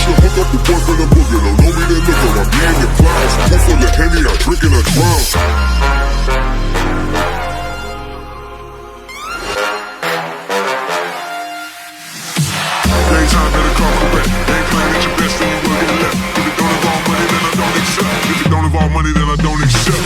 the hook up the boy from the boogie. Don't know me, then look up, I be in the clouds. Pool full of Henny, I drink and I drown. Daytime better come correct. Ain't playing at your best, then you will get left. If it don't involve money, then I don't accept. If it don't involve money, then I don't accept.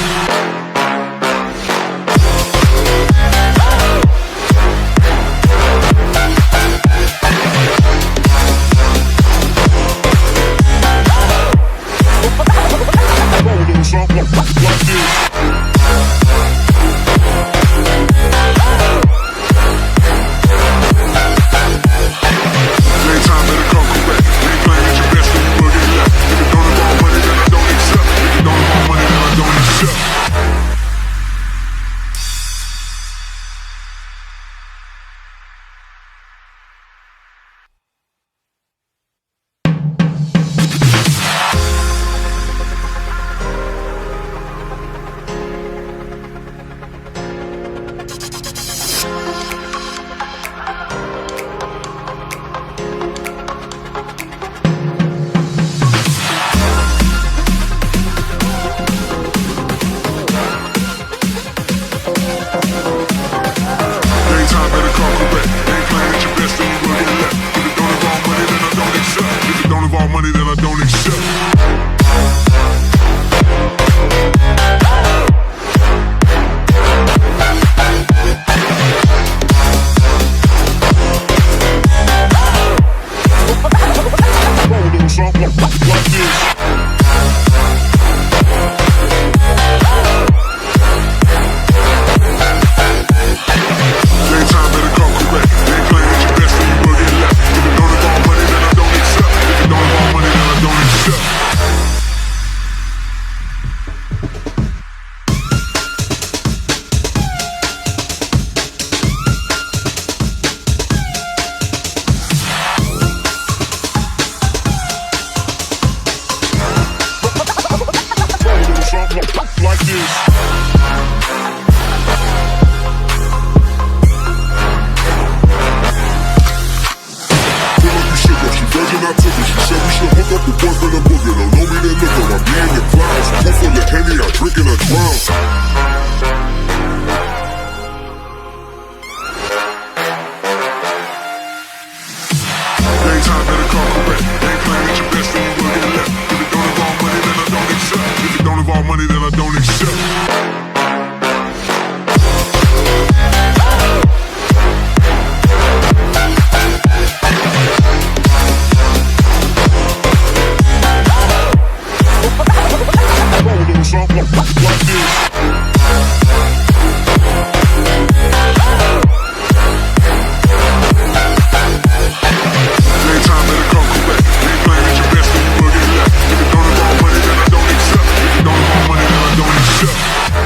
Yeah.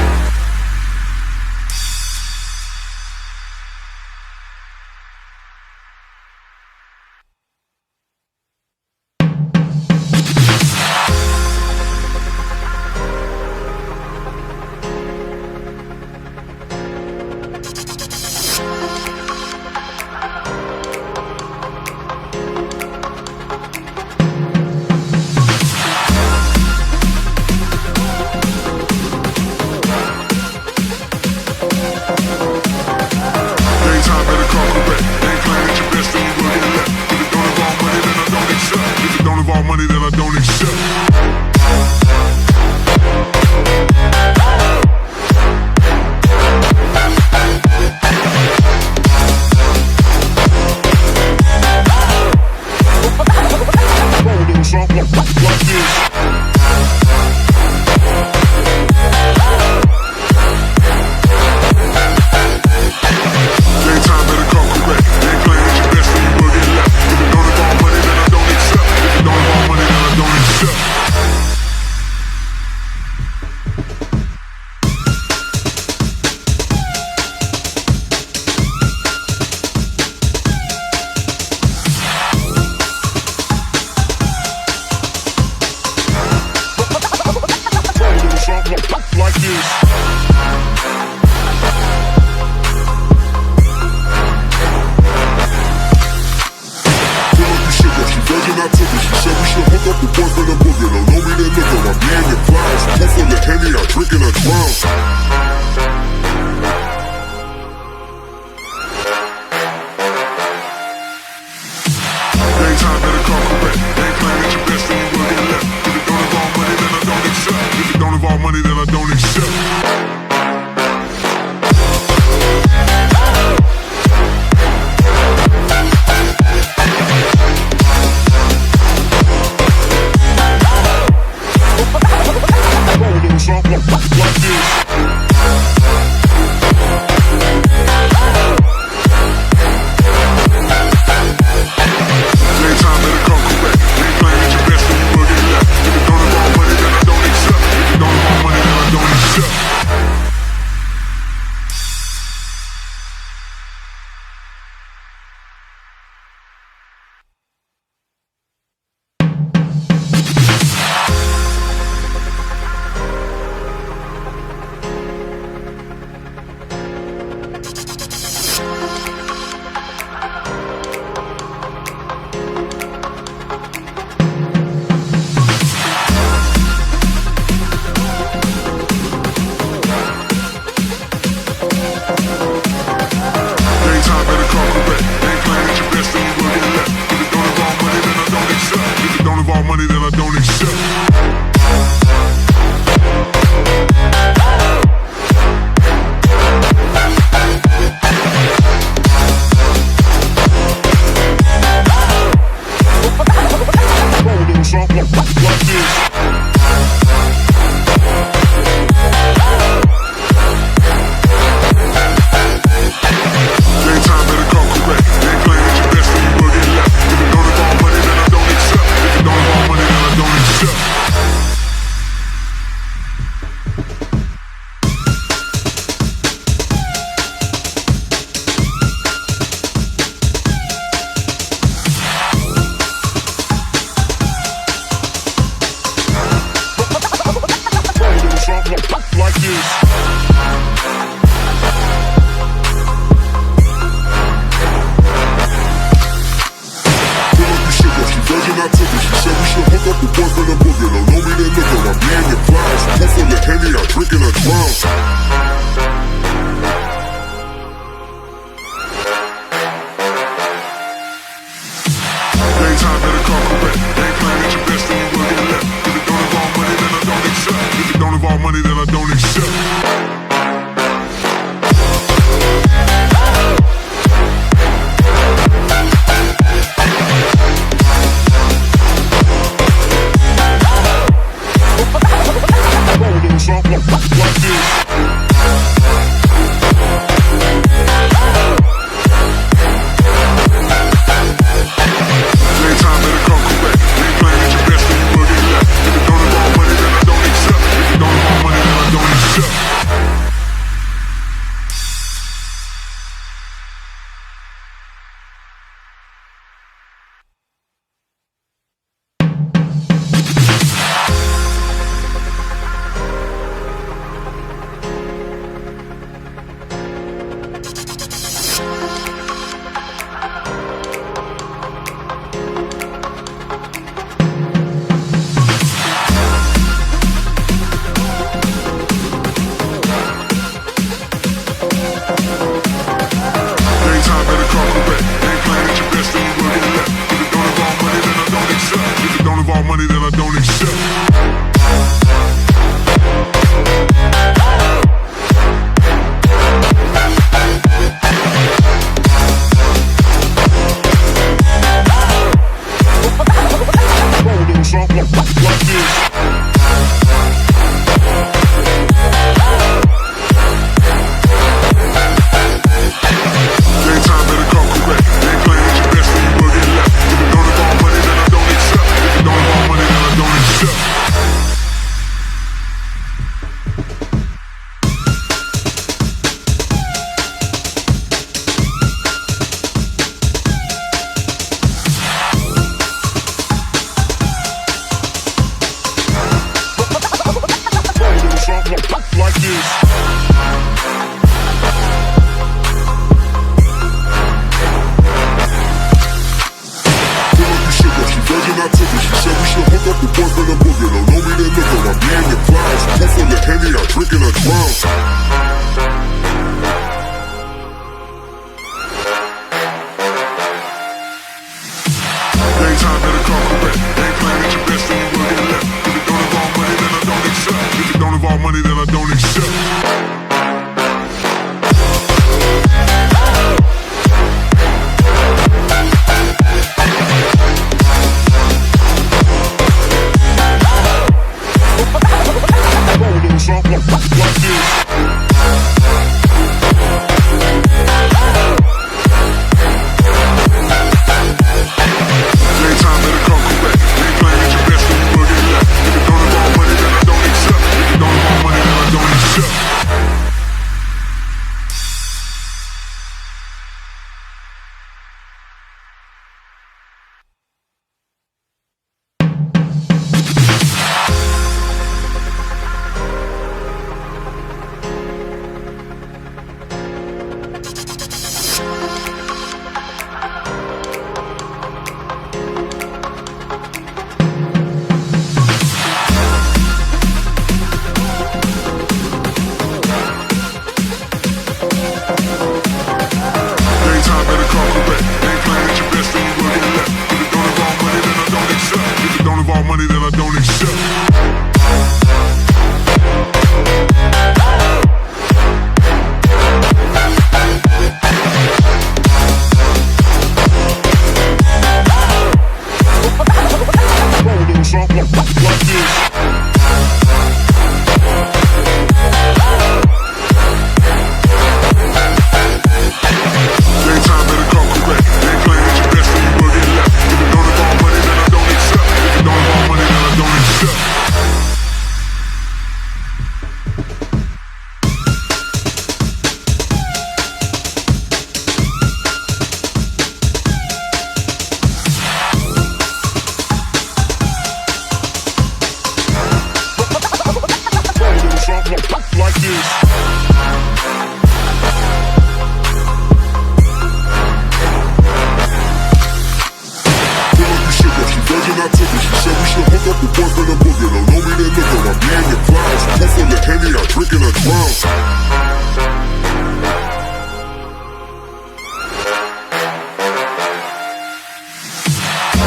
hook up the boyfriend and boogie. Don't know me, then look up, I be in the clouds. Pool full of Henny, I drink and I drown. Daytime better come correct. Ain't playing at your best when you working left. If it don't involve money, then I don't accept. If it don't involve money, then I don't accept. Like this. Daytime better come correct. Ain't playing at your best when you working left. If it don't involve money, then I don't accept. If it don't involve money, then I don't accept. Daytime better come correct. Ain't playing at your best when you working left. If it don't involve money, then I don't accept. If it don't involve money, then I don't accept. Like this. Daytime better come correct. Ain't playing at your best when you working left. If it don't involve money, then I don't accept. If it don't involve money, then I don't accept. Like this. I took it. She said we should hook up the boyfriend and boogie. Don't know me, then look up, I be in the clouds. Pool full of Henny, I drink and I drown. Daytime better come correct. Ain't playing at your best when you working left. If it don't involve money, then I don't accept. If it don't involve money, then I don't accept. Like this. Daytime better come correct. Ain't playing at your best when you working left. If it don't involve money, then I don't accept. If it don't involve money, then I don't accept. drown. Daytime better come correct. Ain't playing at your best, then you will get left. If it don't involve money, then I don't accept. If it don't involve money, then I don't accept. Something like this. Daytime better come correct. Ain't playing at your best, then you will get left. If it don't involve money, then I don't accept. If it don't involve money, then I don't accept. Daytime better come correct. Ain't playing at your best, then you will get left. If it don't involve money, then I don't accept. If it don't involve money, then I don't accept. Something like this. Daytime better come correct. Ain't playing at your best, then you will get left. If it don't involve money, then I don't accept. If it don't involve money, then I don't accept. Something like this. I took it. She said we should hook up the boyfriend and boogie. Don't know me, then look at my being the clouds. Pull full of Henny, I drink and I drown.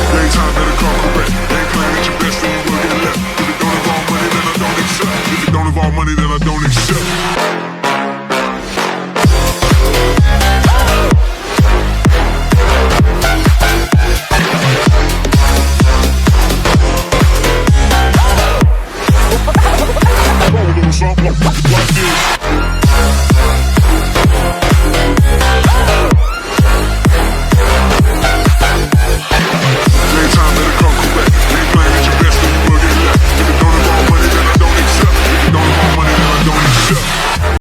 Daytime better come correct. Ain't playing at your best, then you will get left. If it don't involve money, then I don't accept. If it don't involve money, then I don't accept.